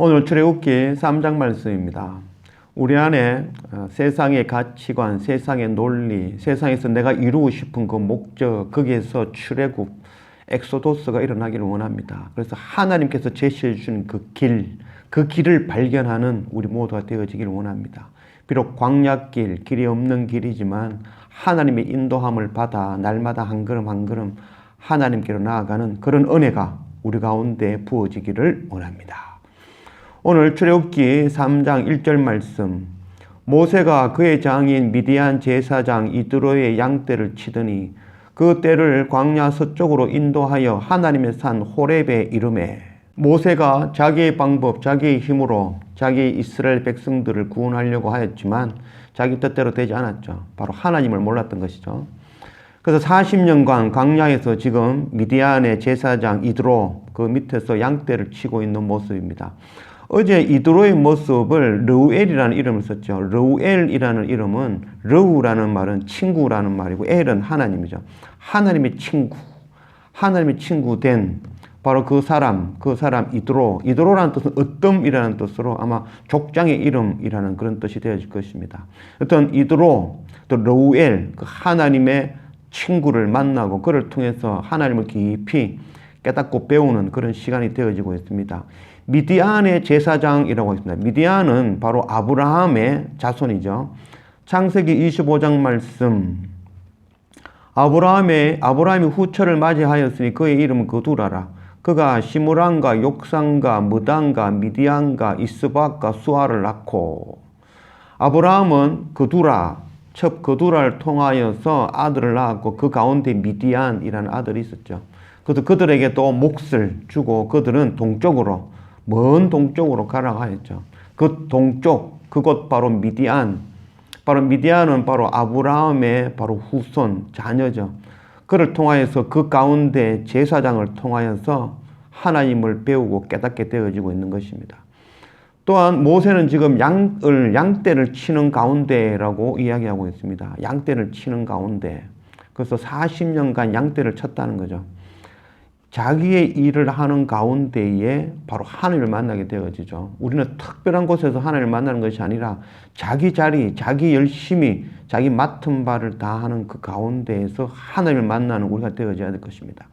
오늘 출애굽기 3장 말씀입니다. 우리 안에 세상의 가치관, 세상의 논리, 세상에서 내가 이루고 싶은 그 목적, 거기에서 출애굽, 엑소도스가 일어나기를 원합니다. 그래서 하나님께서 제시해 주신 그 길을 발견하는 우리 모두가 되어지기를 원합니다. 비록 광야길, 길이 없는 길이지만 하나님의 인도함을 받아 날마다 한 걸음 한 걸음 하나님께로 나아가는 그런 은혜가 우리 가운데 부어지기를 원합니다. 오늘 출애굽기 3장 1절 말씀, 모세가 그의 장인 미디안 제사장 이드로의 양떼를 치더니 그 떼를 광야 서쪽으로 인도하여 하나님의 산 호렙에 이르매. 모세가 자기의 방법, 자기의 힘으로 자기 이스라엘 백성들을 구원하려고 하였지만 자기 뜻대로 되지 않았죠. 바로 하나님을 몰랐던 것이죠. 그래서 40년간 광야에서 지금 미디안의 제사장 이드로 그 밑에서 양떼를 치고 있는 모습입니다. 어제 이드로의 모습을 르우엘이라는 이름을 썼죠. 르우엘이라는 이름은 르우라는 말은 친구라는 말이고 엘은 하나님이죠. 하나님의 친구 된 바로 그 사람 이드로. 이드로라는 뜻은 으뜸이라는 뜻으로 아마 족장의 이름이라는 그런 뜻이 되어질 것입니다. 어떤 이드로 또 르우엘 그 하나님의 친구를 만나고 그를 통해서 하나님을 깊이 깨닫고 배우는 그런 시간이 되어지고 있습니다. 미디안의 제사장이라고 있습니다. 미디안은 바로 아브라함의 자손이죠. 창세기 25장 말씀. 아브라함이 후처를 맞이하였으니 그의 이름은 그두라라. 그가 시므랑과 욕상과 무단과 미디안과 이스박과 수아를 낳고. 아브라함은 첩 그두라를 통하여서 아들을 낳았고 그 가운데 미디안이라는 아들이 있었죠. 그래서 그들에게 또 몫을 주고 그들은 먼 동쪽으로 가라고 하였죠. 그 동쪽, 그곳 바로 미디안. 바로 미디안은 바로 아브라함의 바로 후손, 자녀죠. 그를 통하여서 그 가운데 제사장을 통하여서 하나님을 배우고 깨닫게 되어지고 있는 것입니다. 또한 모세는 지금 양떼를 치는 가운데라고 이야기하고 있습니다. 양떼를 치는 가운데. 그래서 40년간 양떼를 쳤다는 거죠. 자기의 일을 하는 가운데에 바로 하나님을 만나게 되어지죠. 우리는 특별한 곳에서 하나님을 만나는 것이 아니라 자기 자리, 자기 열심히, 자기 맡은 바를 다 하는 그 가운데에서 하나님을 만나는 우리가 되어져야 될 것입니다.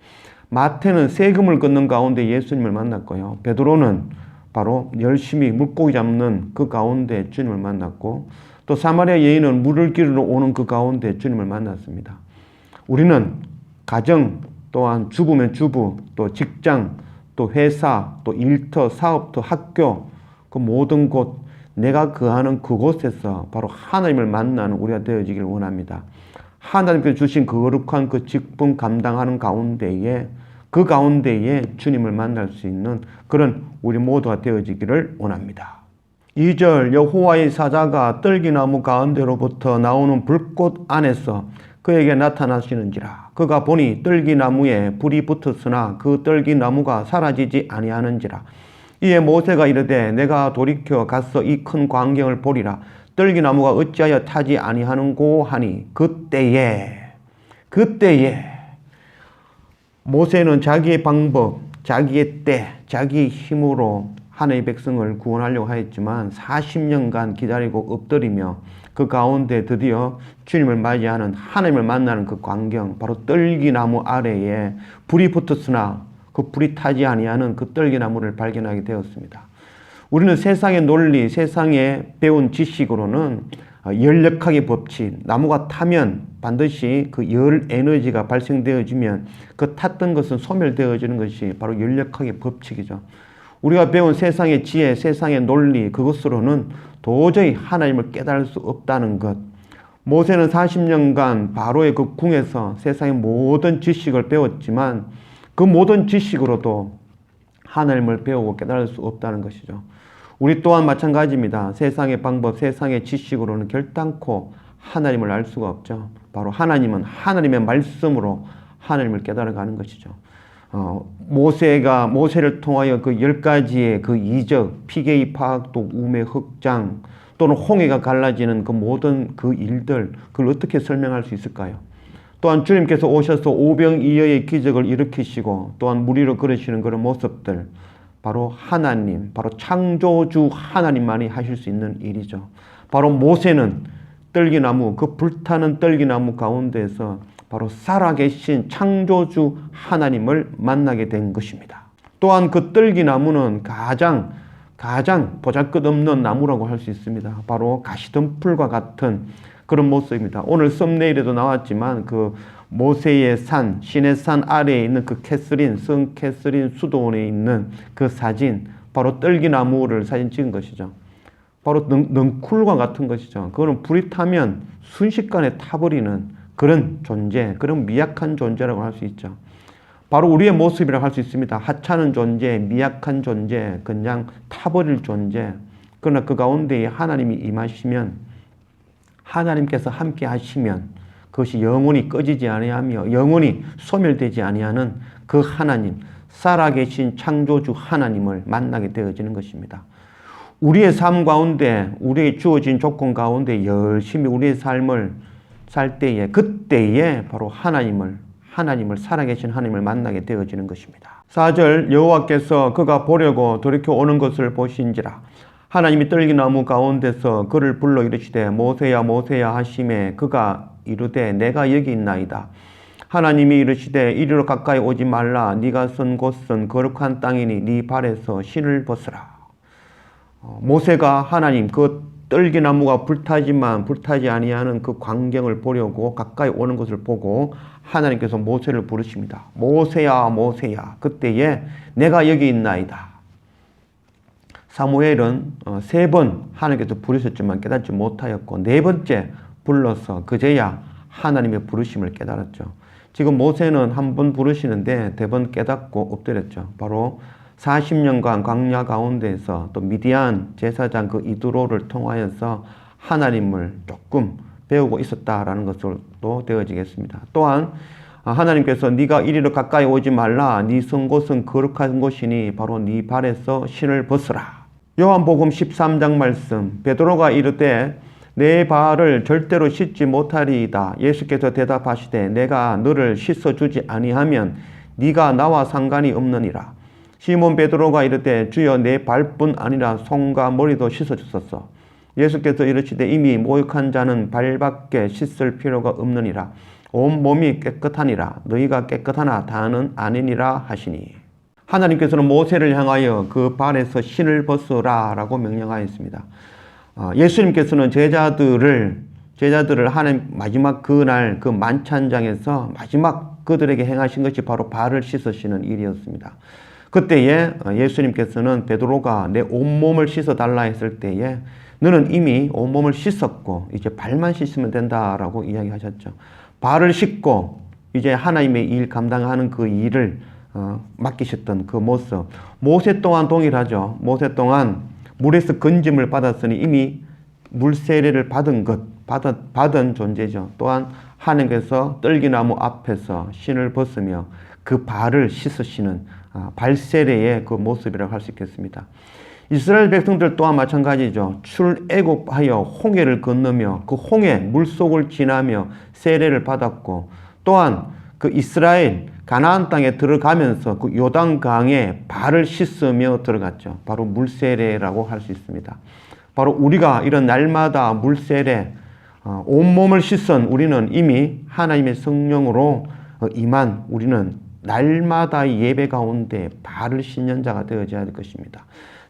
마태는 세금을 걷는 가운데 예수님을 만났고요. 베드로는 바로 열심히 물고기 잡는 그 가운데 주님을 만났고 또 사마리아 여인은 물을 기르러 오는 그 가운데 주님을 만났습니다. 우리는 가정, 또한 주부면 주부, 또 직장, 또 회사, 또 일터, 사업터, 학교, 그 모든 곳, 내가 거하는 그곳에서 바로 하나님을 만나는 우리가 되어지길 원합니다. 하나님께서 주신 거룩한 그 직분 감당하는 가운데에 그 가운데에 주님을 만날 수 있는 그런 우리 모두가 되어지기를 원합니다. 2절 여호와의 사자가 떨기나무 가운데로부터 나오는 불꽃 안에서 그에게 나타나시는지라. 그가 보니 떨기나무에 불이 붙었으나 그 떨기나무가 사라지지 아니하는지라. 이에 모세가 이르되 내가 돌이켜 가서 이 큰 광경을 보리라. 떨기나무가 어찌하여 타지 아니하는고 하니 그때에 모세는 자기의 방법, 자기의 때, 자기의 힘으로 하나님의 백성을 구원하려고 하였지만 40년간 기다리고 엎드리며 그 가운데 드디어 주님을 맞이하는 하나님을 만나는 그 광경, 바로 떨기나무 아래에 불이 붙었으나 그 불이 타지 아니하는 그 떨기나무를 발견하게 되었습니다. 우리는 세상의 논리, 세상의 배운 지식으로는 열역학의 법칙, 나무가 타면 반드시 그 열 에너지가 발생되어지면 그 탔던 것은 소멸되어지는 것이 바로 열역학의 법칙이죠. 우리가 배운 세상의 지혜, 세상의 논리, 그것으로는 도저히 하나님을 깨달을 수 없다는 것. 모세는 40년간 바로의 그 궁에서 세상의 모든 지식을 배웠지만 그 모든 지식으로도 하나님을 배우고 깨달을 수 없다는 것이죠. 우리 또한 마찬가지입니다. 세상의 방법, 세상의 지식으로는 결단코 하나님을 알 수가 없죠. 바로 하나님은 하나님의 말씀으로 하나님을 깨달아가는 것이죠. 모세를 통하여 그 10가지의 그 이적, 피계의 파악, 또 우매 흑장, 또는 홍해가 갈라지는 그 모든 그 일들, 그걸 어떻게 설명할 수 있을까요? 또한 주님께서 오셔서 오병이어의 기적을 일으키시고 또한 물 위로 걸으시는 그런 모습들, 바로 하나님, 바로 창조주 하나님만이 하실 수 있는 일이죠. 바로 모세는 떨기나무, 그 불타는 떨기나무 가운데서 바로 살아계신 창조주 하나님을 만나게 된 것입니다. 또한 그 떨기나무는 가장 보잘것없는 나무라고 할 수 있습니다. 바로 가시덤불과 같은 그런 모습입니다. 오늘 썸네일에도 나왔지만 그 모세의 산, 신의 산 아래에 있는 그 성 캐스린 수도원에 있는 그 사진, 바로 떨기나무를 사진 찍은 것이죠. 바로 넝쿨과 같은 것이죠. 그거는 불이 타면 순식간에 타버리는 그런 존재, 그런 미약한 존재라고 할 수 있죠. 바로 우리의 모습이라고 할 수 있습니다. 하찮은 존재, 미약한 존재, 그냥 타버릴 존재. 그러나 그 가운데 하나님이 임하시면, 하나님께서 함께 하시면 그것이 영원히 꺼지지 아니하며 영원히 소멸되지 아니하는 그 하나님, 살아계신 창조주 하나님을 만나게 되어지는 것입니다. 우리의 삶 가운데, 우리의 주어진 조건 가운데 열심히 우리의 삶을 살 때에, 그때에 바로 하나님을 살아계신 하나님을 만나게 되어지는 것입니다. 4절, 여호와께서 그가 보려고 돌이켜 오는 것을 보신지라. 하나님이 떨기나무 가운데서 그를 불러 이르시되 모세야 모세야 하시매 그가 이르되 내가 여기 있나이다. 하나님이 이르시되 이리로 가까이 오지 말라. 네가 선 곳은 거룩한 땅이니 네 발에서 신을 벗으라. 모세가 하나님, 그 떨기나무가 불타지만 불타지 아니하는 그 광경을 보려고 가까이 오는 것을 보고 하나님께서 모세를 부르십니다. 모세야 모세야. 그때에 내가 여기 있나이다. 사무엘은 3번 하나님께서 부르셨지만 깨닫지 못하였고 4번째 불러서 그제야 하나님의 부르심을 깨달았죠. 지금 모세는 한 번 부르시는데 4번 깨닫고 엎드렸죠. 바로 40년간 광야 가운데에서 또 미디안 제사장 그 이드로를 통하여서 하나님을 조금 배우고 있었다라는 것으로 되어지겠습니다. 또한 하나님께서 네가 이리로 가까이 오지 말라. 네 선 곳은 거룩한 곳이니 바로 네 발에서 신을 벗으라. 요한복음 13장 말씀, 베드로가 이르되 내 발을 절대로 씻지 못하리이다. 예수께서 대답하시되 내가 너를 씻어주지 아니하면 네가 나와 상관이 없느니라. 시몬 베드로가 이르되 주여 내 발뿐 아니라 손과 머리도 씻어주소서. 예수께서 이르시되 이미 목욕한 자는 발밖에 씻을 필요가 없느니라. 온 몸이 깨끗하니라. 너희가 깨끗하나 다는 아니니라 하시니. 하나님께서는 모세를 향하여 그 발에서 신을 벗으라 라고 명령하였습니다. 예수님께서는 제자들을 하나님 마지막 그날 그 만찬장에서 마지막 그들에게 행하신 것이 바로 발을 씻으시는 일이었습니다. 그때에 예수님께서는 베드로가 내 온몸을 씻어달라 했을 때에 너는 이미 온몸을 씻었고 이제 발만 씻으면 된다라고 이야기하셨죠. 발을 씻고 이제 하나님의 일 감당하는 그 일을 맡기셨던 그 모습. 모세 또한 동일하죠. 모세 또한 물에서 건짐을 받았으니 이미 물 세례를 받은 존재죠. 또한 하나님께서 떨기나무 앞에서 신을 벗으며 그 발을 씻으시는 발세례의 그 모습이라고 할 수 있겠습니다. 이스라엘 백성들 또한 마찬가지죠. 출애굽하여 홍해를 건너며 그 홍해 물속을 지나며 세례를 받았고 또한 그 이스라엘 가나안 땅에 들어가면서 그 요단강에 발을 씻으며 들어갔죠. 바로 물세례라고 할 수 있습니다. 바로 우리가 이런 날마다 물세례, 온몸을 씻은 우리는 이미 하나님의 성령으로 임한 우리는 날마다 예배 가운데 발을 씻는 자가 되어져야 될 것입니다.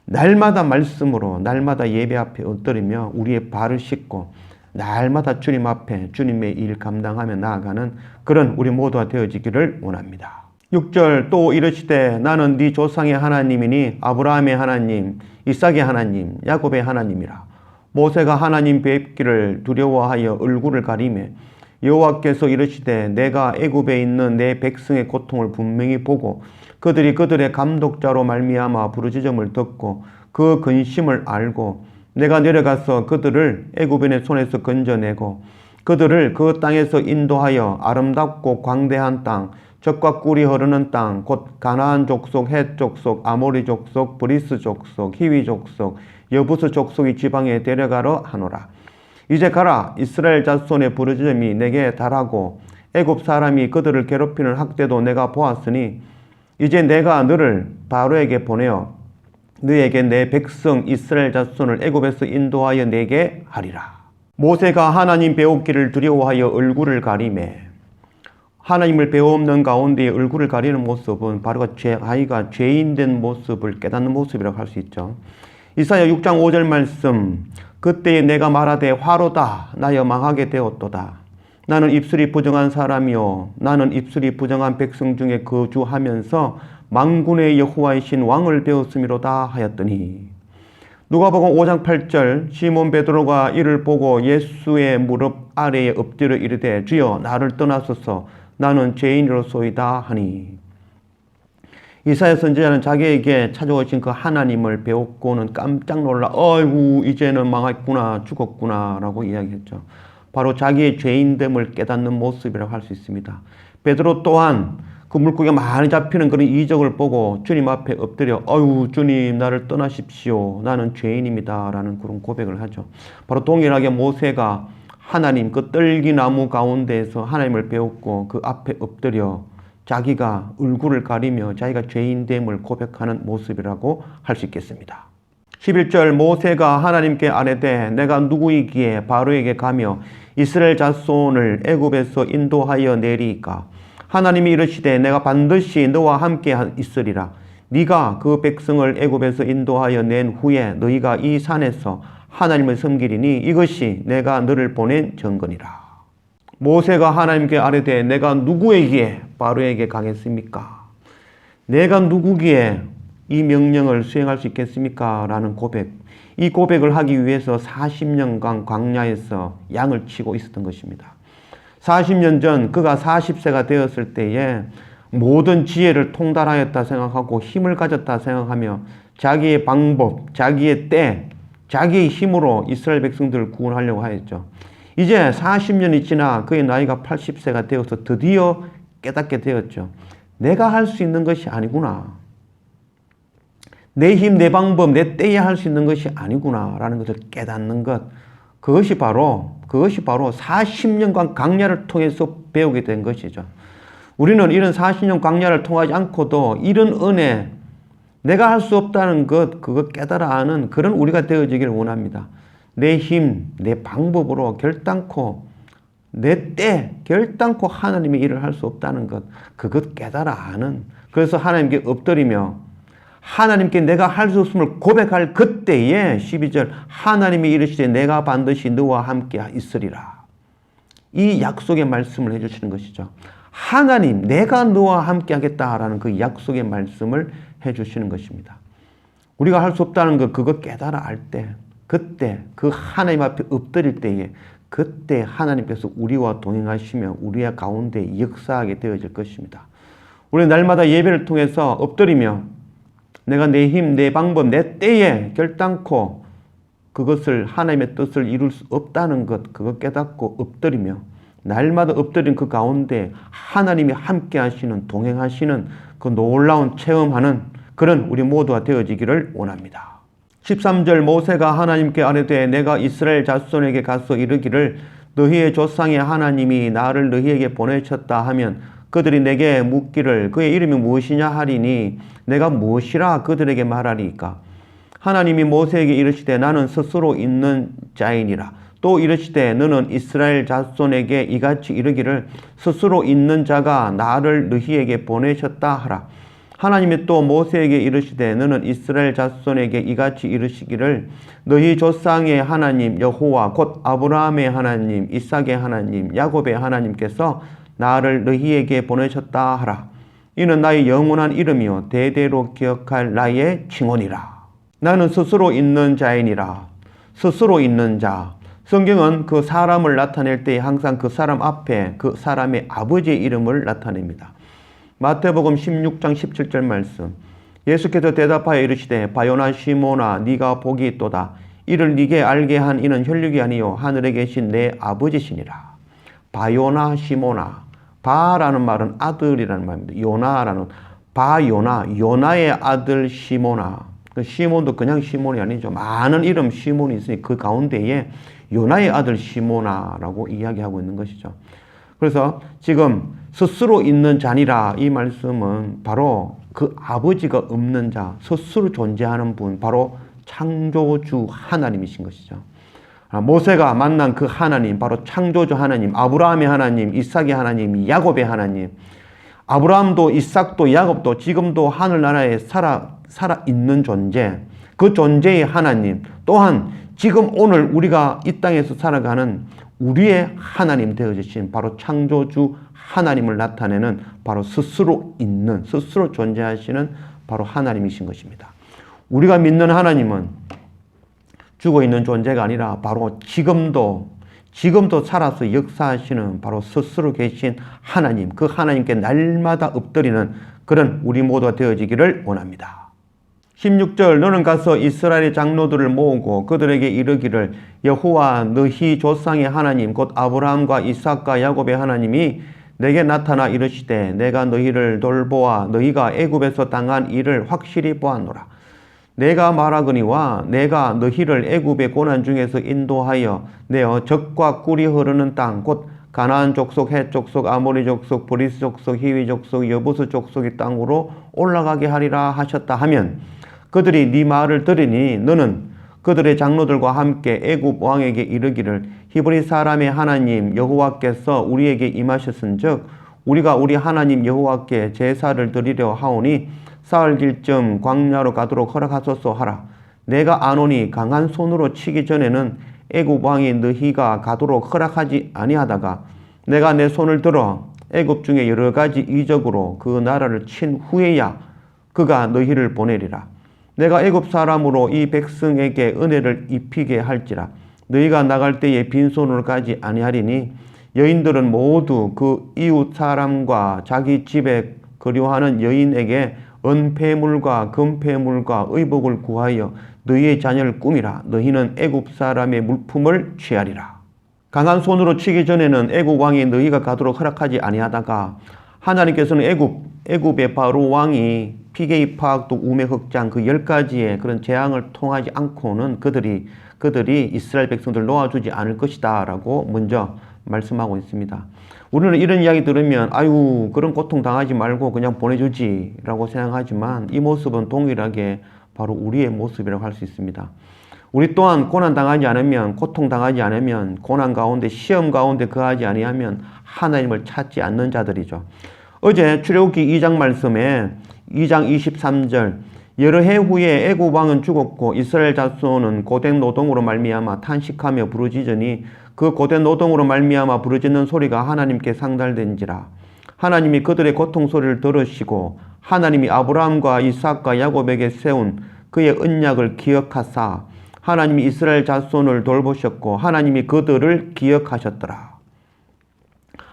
날마다 말씀으로 날마다 예배 앞에 엎드리며 우리의 발을 씻고 날마다 주님 앞에 주님의 일 감당하며 나아가는 그런 우리 모두가 되어지기를 원합니다. 6절 또 이르시되 나는 네 조상의 하나님이니 아브라함의 하나님, 이삭의 하나님, 야곱의 하나님이라. 모세가 하나님 뵙기를 두려워하여 얼굴을 가리매 여호와께서 이르시되 내가 애굽에 있는 내 백성의 고통을 분명히 보고 그들이 그들의 감독자로 말미암아 부르짖음을 듣고 그 근심을 알고 내가 내려가서 그들을 애굽인의 손에서 건져내고 그들을 그 땅에서 인도하여 아름답고 광대한 땅, 젖과 꿀이 흐르는 땅, 곧 가나안 족속, 헷 족속, 아모리 족속, 브리스 족속, 히위 족속, 여부스 족속의 지방에 데려가러 하노라. 이제 가라. 이스라엘 자손의 부르짖음이 내게 달하고 애굽 사람이 그들을 괴롭히는 학대도 내가 보았으니 이제 내가 너를 바로에게 보내어 너에게 내 백성 이스라엘 자손을 애굽에서 인도하여 내게 하리라. 모세가 하나님 배우기를 두려워하여 얼굴을 가리매, 하나님을 배워없는 가운데 얼굴을 가리는 모습은 바로 아이가 죄인된 모습을 깨닫는 모습이라고 할 수 있죠. 이사야 6장 5절 말씀, 그때에 내가 말하되 화로다 나여 망하게 되었도다. 나는 입술이 부정한 사람이요 나는 입술이 부정한 백성 중에 거주하면서 만군의 여호와이신 왕을 배웠음이로다 하였더니, 누가복음 5장 8절, 시몬 베드로가 이를 보고 예수의 무릎 아래에 엎드려 이르되 주여 나를 떠나소서 나는 죄인으로소이다 하니, 이사야 선지자는 자기에게 찾아오신 그 하나님을 배웠고는 깜짝 놀라 어이구 이제는 망했구나 죽었구나 라고 이야기했죠. 바로 자기의 죄인됨을 깨닫는 모습이라고 할 수 있습니다. 베드로 또한 그 물고기가 많이 잡히는 그런 이적을 보고 주님 앞에 엎드려 어유 주님 나를 떠나십시오 나는 죄인입니다 라는 그런 고백을 하죠. 바로 동일하게 모세가 하나님 그 떨기나무 가운데에서 하나님을 배웠고 그 앞에 엎드려 자기가 얼굴을 가리며 자기가 죄인됨을 고백하는 모습이라고 할 수 있겠습니다. 11절, 모세가 하나님께 아뢰되 내가 누구이기에 바로에게 가며 이스라엘 자손을 애굽에서 인도하여 내리이까. 하나님이 이르시되 내가 반드시 너와 함께 있으리라. 네가 그 백성을 애굽에서 인도하여 낸 후에 너희가 이 산에서 하나님을 섬기리니 이것이 내가 너를 보낸 증거니라. 모세가 하나님께 아뢰되 내가 누구에게 바로에게 가겠습니까? 내가 누구기에 이 명령을 수행할 수 있겠습니까? 라는 고백. 이 고백을 하기 위해서 40년간 광야에서 양을 치고 있었던 것입니다. 40년 전 그가 40세가 되었을 때에 모든 지혜를 통달하였다 생각하고 힘을 가졌다 생각하며 자기의 방법, 자기의 때, 자기의 힘으로 이스라엘 백성들을 구원하려고 하였죠. 이제 40년이 지나 그의 나이가 80세가 되어서 드디어 깨닫게 되었죠. 내가 할 수 있는 것이 아니구나. 내 힘, 내 방법, 내 때에 할 수 있는 것이 아니구나 라는 것을 깨닫는 것. 그것이 바로 40년간 광야를 통해서 배우게 된 것이죠. 우리는 이런 40년 광야를 통하지 않고도 이런 은혜, 내가 할 수 없다는 것, 그거 깨달아 아는 그런 우리가 되어지기를 원합니다. 내 힘, 내 방법으로 결단코, 내 때, 결단코 하나님의 일을 할 수 없다는 것, 그것 깨달아 아는, 그래서 하나님께 엎드리며 하나님께 내가 할 수 없음을 고백할 그때에 12절 하나님이 이르시되 내가 반드시 너와 함께 있으리라. 이 약속의 말씀을 해주시는 것이죠. 하나님, 내가 너와 함께 하겠다라는 그 약속의 말씀을 해주시는 것입니다. 우리가 할 수 없다는 것, 그거 깨달아 알 때, 그때 그 하나님 앞에 엎드릴 때에 그때 하나님께서 우리와 동행하시며 우리의 가운데 역사하게 되어질 것입니다. 우리 날마다 예배를 통해서 엎드리며 내가 내 힘, 내 방법, 내 때에 결단코 그것을 하나님의 뜻을 이룰 수 없다는 것, 그거 깨닫고 엎드리며 날마다 엎드린 그 가운데 하나님이 함께 하시는, 동행하시는 그 놀라운 체험하는 그런 우리 모두가 되어지기를 원합니다. 13절 모세가 하나님께 아뢰되 내가 이스라엘 자손에게 가서 이르기를 너희의 조상의 하나님이 나를 너희에게 보내셨다 하면 그들이 내게 묻기를 그의 이름이 무엇이냐 하리니 내가 무엇이라 그들에게 말하리이까. 하나님이 모세에게 이르시되 나는 스스로 있는 자이니라. 또 이르시되 너는 이스라엘 자손에게 이같이 이르기를 스스로 있는 자가 나를 너희에게 보내셨다 하라. 하나님이 또 모세에게 이르시되 너는 이스라엘 자손에게 이같이 이르시기를 너희 조상의 하나님 여호와 곧 아브라함의 하나님 이삭의 하나님 야곱의 하나님께서 나를 너희에게 보내셨다 하라. 이는 나의 영원한 이름이요 대대로 기억할 나의 칭언이라. 나는 스스로 있는 자이니라. 스스로 있는 자. 성경은 그 사람을 나타낼 때 항상 그 사람 앞에 그 사람의 아버지의 이름을 나타냅니다. 마태복음 16장 17절 말씀. 예수께서 대답하여 이르시되 바요나 시몬아 네가 복이 있도다. 이를 네게 알게 한 이는 혈육이 아니요 하늘에 계신 내 아버지시니라. 바요나 시몬아. 바라는 말은 아들이라는 말입니다. 요나라는 바요나, 요나의 아들 시몬아. 그 시몬도 그냥 시몬이 아니죠. 많은 이름 시몬이 있으니 그 가운데에 요나의 아들 시몬아라고 이야기하고 있는 것이죠. 그래서 지금 스스로 있는 자니라 이 말씀은 바로 그 아버지가 없는 자, 스스로 존재하는 분, 바로 창조주 하나님이신 것이죠. 모세가 만난 그 하나님, 바로 창조주 하나님, 아브라함의 하나님, 이삭의 하나님, 야곱의 하나님. 아브라함도 이삭도 야곱도 지금도 하늘나라에 살아 있는 존재, 그 존재의 하나님, 또한 지금 오늘 우리가 이 땅에서 살아가는 우리의 하나님 되어주신 바로 창조주 하나님을 나타내는 바로 스스로 있는, 스스로 존재하시는 바로 하나님이신 것입니다. 우리가 믿는 하나님은 죽어있는 존재가 아니라 바로 지금도 살아서 역사하시는 바로 스스로 계신 하나님, 그 하나님께 날마다 엎드리는 그런 우리 모두가 되어지기를 원합니다. 16절, 너는 가서 이스라엘의 장로들을 모으고 그들에게 이르기를 여호와 너희 조상의 하나님 곧 아브라함과 이삭과 야곱의 하나님이 내게 나타나 이르시되 내가 너희를 돌보아 너희가 애굽에서 당한 일을 확실히 보았노라. 내가 말하거니와 내가 너희를 애굽의 고난 중에서 인도하여 내어 젖과 꿀이 흐르는 땅 곧 가나안 족속, 헷 족속, 아모리 족속, 브리스 족속, 히위 족속, 여부스 족속의 땅으로 올라가게 하리라 하셨다 하면 그들이 네 말을 들으니 너는 그들의 장로들과 함께 애굽 왕에게 이르기를 히브리 사람의 하나님 여호와께서 우리에게 임하셨은즉 우리가 우리 하나님 여호와께 제사를 드리려 하오니 사흘 길쯤 광야로 가도록 허락하소서 하라. 내가 아노니 강한 손으로 치기 전에는 애굽 왕이 너희가 가도록 허락하지 아니하다가 내가 내 손을 들어 애굽 중에 여러 가지 이적으로 그 나라를 친 후에야 그가 너희를 보내리라. 내가 애굽 사람으로 이 백성에게 은혜를 입히게 할지라. 너희가 나갈 때에 빈손으로 가지 아니하리니 여인들은 모두 그 이웃 사람과 자기 집에 거류하는 여인에게 은폐물과 금폐물과 의복을 구하여 너희의 자녀를 꾸미라. 너희는 애굽 사람의 물품을 취하리라. 강한 손으로 치기 전에는 애굽 왕이 너희가 가도록 허락하지 아니하다가 하나님께서는 애굽의 바로 왕이 피게이 파악 또 우메 흑장 그 10가지의 그런 재앙을 통하지 않고는 그들이 이스라엘 백성들을 놓아주지 않을 것이다 라고 먼저 말씀하고 있습니다. 우리는 이런 이야기 들으면 아유 그런 고통 당하지 말고 그냥 보내주지 라고 생각하지만 이 모습은 동일하게 바로 우리의 모습이라고 할 수 있습니다. 우리 또한 고난 당하지 않으면, 고통 당하지 않으면, 고난 가운데 시험 가운데 거하지 아니하면 하나님을 찾지 않는 자들이죠. 어제 출애굽기 2장 말씀에 2장 23절 여러 해 후에 애굽 왕은 죽었고 이스라엘 자손은 고된 노동으로 말미암아 탄식하며 부르짖으니 그 고된 노동으로 말미암아 부르짖는 소리가 하나님께 상달된지라. 하나님이 그들의 고통 소리를 들으시고 하나님이 아브라함과 이삭과 야곱에게 세운 그의 언약을 기억하사 하나님이 이스라엘 자손을 돌보셨고 하나님이 그들을 기억하셨더라.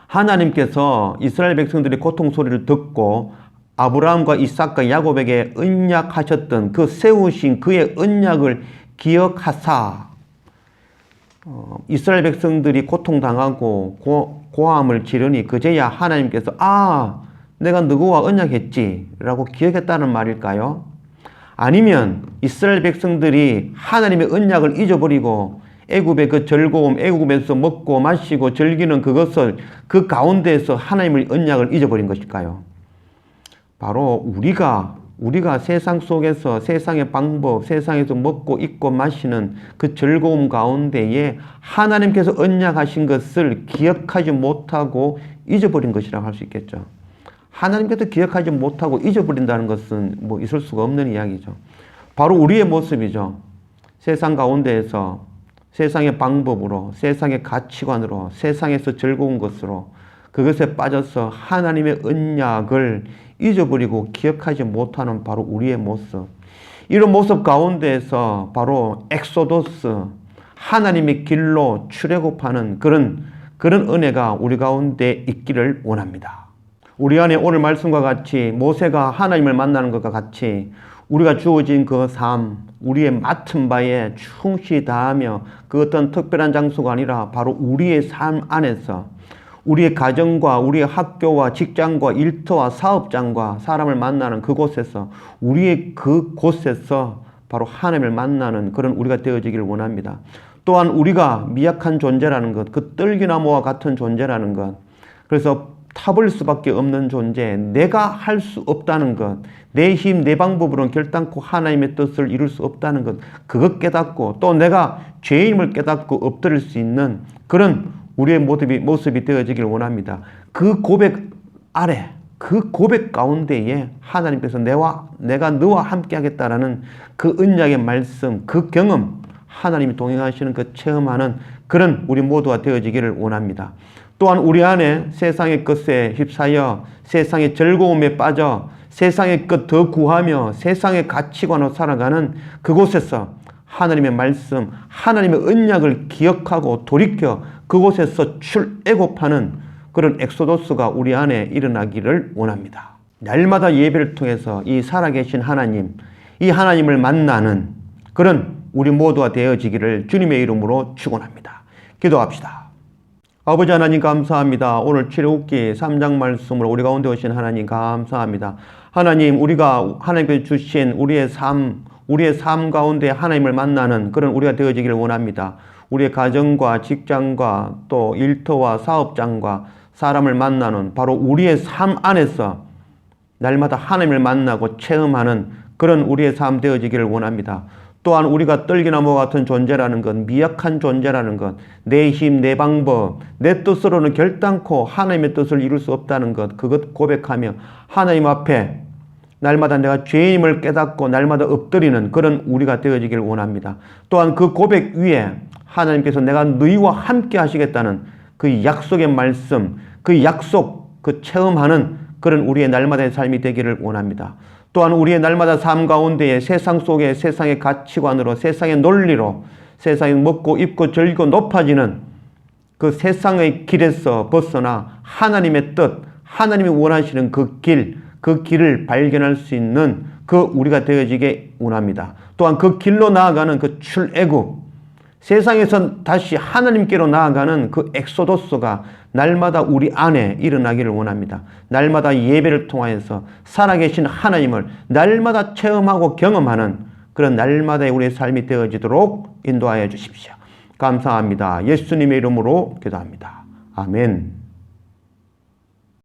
하나님께서 이스라엘 백성들의 고통 소리를 듣고 아브라함과 이삭과 야곱에게 언약하셨던 그 세우신 그의 언약을 기억하사 이스라엘 백성들이 고통당하고 고함을 지르니 그제야 하나님께서 내가 누구와 언약했지 라고 기억했다는 말일까요? 아니면 이스라엘 백성들이 하나님의 언약을 잊어버리고 애굽의 그 즐거움, 애굽에서 먹고 마시고 즐기는 그것을 그 가운데에서 하나님의 언약을 잊어버린 것일까요? 바로 우리가 세상 속에서 세상의 방법, 세상에서 먹고 입고 마시는 그 즐거움 가운데에 하나님께서 언약하신 것을 기억하지 못하고 잊어버린 것이라고 할 수 있겠죠. 하나님께서 기억하지 못하고 잊어버린다는 것은 뭐 있을 수가 없는 이야기죠. 바로 우리의 모습이죠. 세상 가운데에서 세상의 방법으로, 세상의 가치관으로, 세상에서 즐거운 것으로 그것에 빠져서 하나님의 언약을 잊어버리고 기억하지 못하는 바로 우리의 모습. 이런 모습 가운데에서 바로 엑소더스, 하나님의 길로 출애굽하는 그런 은혜가 우리 가운데 있기를 원합니다. 우리 안에 오늘 말씀과 같이 모세가 하나님을 만나는 것과 같이 우리가 주어진 그 삶, 우리의 맡은 바에 충실히 다하며 그 어떤 특별한 장소가 아니라 바로 우리의 삶 안에서 우리의 가정과 우리의 학교와 직장과 일터와 사업장과 사람을 만나는 그곳에서 우리의 그곳에서 바로 하나님을 만나는 그런 우리가 되어지기를 원합니다. 또한 우리가 미약한 존재라는 것, 그 떨기나무와 같은 존재라는 것, 그래서 타버릴 수밖에 없는 존재, 내가 할 수 없다는 것, 내 힘, 내 방법으로는 결단코 하나님의 뜻을 이룰 수 없다는 것, 그것 깨닫고 또 내가 죄임을 깨닫고 엎드릴 수 있는 그런 우리의 모습이 되어지길 원합니다. 그 고백 아래, 그 고백 가운데에 하나님께서 내가 너와 함께 하겠다라는 그 언약의 말씀, 그 경험, 하나님이 동행하시는 그 체험하는 그런 우리 모두가 되어지기를 원합니다. 또한 우리 안에 세상의 것에 휩싸여 세상의 즐거움에 빠져 세상의 것 더 구하며 세상의 가치관으로 살아가는 그곳에서 하나님의 말씀, 하나님의 언약을 기억하고 돌이켜 그곳에서 출애굽하는 그런 엑소도스가 우리 안에 일어나기를 원합니다. 날마다 예배를 통해서 이 살아계신 하나님, 이 하나님을 만나는 그런 우리 모두가 되어지기를 주님의 이름으로 축원합니다. 기도합시다. 아버지 하나님 감사합니다. 오늘 출애굽기 3장 말씀으로 우리 가운데 오신 하나님 감사합니다. 하나님, 우리가 하나님께서 주신 우리의 삶 가운데 하나님을 만나는 그런 우리가 되어지기를 원합니다. 우리의 가정과 직장과 또 일터와 사업장과 사람을 만나는 바로 우리의 삶 안에서 날마다 하나님을 만나고 체험하는 그런 우리의 삶 되어지기를 원합니다. 또한 우리가 떨기나무와 같은 존재라는 것, 미약한 존재라는 것, 내 힘, 내 방법, 내 뜻으로는 결단코 하나님의 뜻을 이룰 수 없다는 것, 그것 고백하며 하나님 앞에 날마다 내가 죄인임을 깨닫고 날마다 엎드리는 그런 우리가 되어지기를 원합니다. 또한 그 고백 위에 하나님께서 내가 너희와 함께 하시겠다는 그 약속의 말씀, 그 약속, 그 체험하는 그런 우리의 날마다의 삶이 되기를 원합니다. 또한 우리의 날마다 삶 가운데에 세상 속에 세상의 가치관으로 세상의 논리로 세상에 먹고 입고 즐기고 높아지는 그 세상의 길에서 벗어나 하나님의 뜻, 하나님이 원하시는 그 길을 발견할 수 있는 그 우리가 되어지게 원합니다. 또한 그 길로 나아가는 그 출애굽, 세상에서 다시 하나님께로 나아가는 그 엑소도스가 날마다 우리 안에 일어나기를 원합니다. 날마다 예배를 통하여서 살아계신 하나님을 날마다 체험하고 경험하는 그런 날마다의 우리의 삶이 되어지도록 인도하여 주십시오. 감사합니다. 예수님의 이름으로 기도합니다. 아멘.